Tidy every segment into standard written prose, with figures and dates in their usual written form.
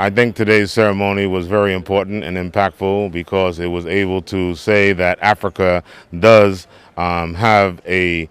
I think today's ceremony was very important and impactful because it was able to say that Africa does have a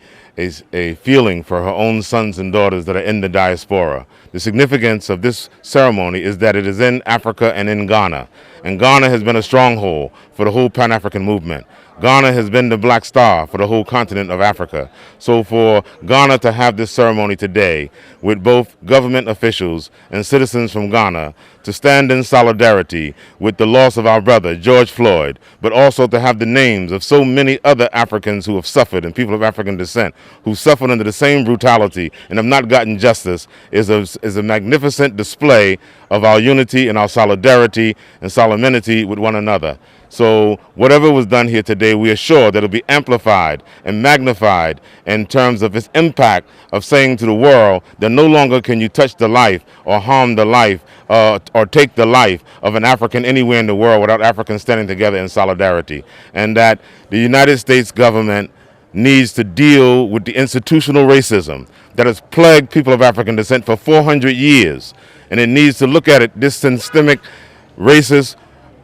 feeling for her own sons and daughters that are in the diaspora. The significance of this ceremony is that it is in Africa and in Ghana. And Ghana has been a stronghold for the whole Pan-African movement. Ghana has been the black star for the whole continent of Africa. So for Ghana to have this ceremony today with both government officials and citizens from Ghana to stand in solidarity with the loss of our brother, George Floyd, but also to have the names of so many other Africans who have suffered and people of African descent who suffered under the same brutality and have not gotten justice is a magnificent display of our unity and our solidarity and solemnity with one another. So whatever was done here today, we are sure that it will be amplified and magnified in terms of its impact of saying to the world that no longer can you touch the life or harm the life or take the life of an African anywhere in the world without Africans standing together in solidarity. And that the United States government needs to deal with the institutional racism that has plagued people of African descent for 400 years. And it needs to look at it, this systemic racist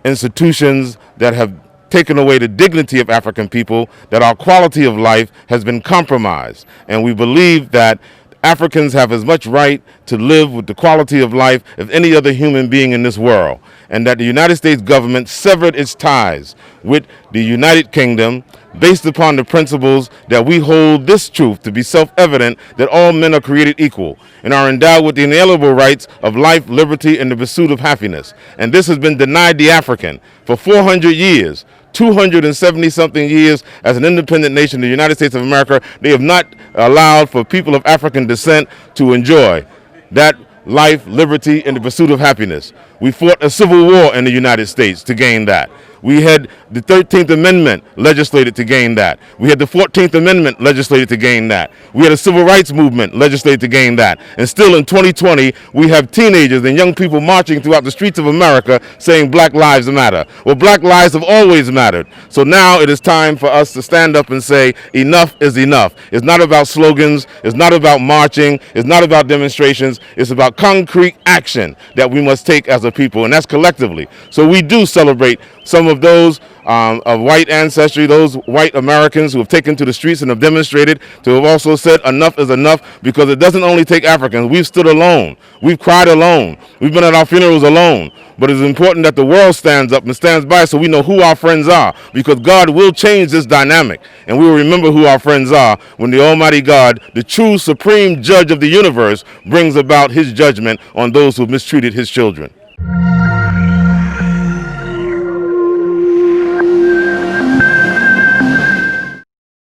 institutions that have taken away the dignity of African people, that our quality of life has been compromised. And we believe that Africans have as much right to live with the quality of life as any other human being in this world. And that the United States government severed its ties with the United Kingdom based upon the principles that we hold this truth to be self-evident, that all men are created equal and are endowed with the inalienable rights of life, liberty, and the pursuit of happiness. And this has been denied the African for 400 years. 270-something years as an independent nation, the United States of America, they have not allowed for people of African descent to enjoy that life, liberty, and the pursuit of happiness. We fought a civil war in the United States to gain that. We had the 13th Amendment legislated to gain that. We had the 14th Amendment legislated to gain that. We had a civil rights movement legislated to gain that. And still in 2020, we have teenagers and young people marching throughout the streets of America saying Black Lives Matter. Well, Black lives have always mattered. So now it is time for us to stand up and say enough is enough. It's not about slogans. It's not about marching. It's not about demonstrations. It's about concrete action that we must take as a people, and that's collectively. So we do celebrate some of those of white ancestry, those white Americans who have taken to the streets and have demonstrated, to have also said enough is enough, because it doesn't only take Africans. We've stood alone. We've cried alone. We've been at our funerals alone. But it's important that the world stands up and stands by so we know who our friends are, because God will change this dynamic. And we will remember who our friends are when the Almighty God, the true supreme judge of the universe, brings about his judgment on those who have mistreated his children.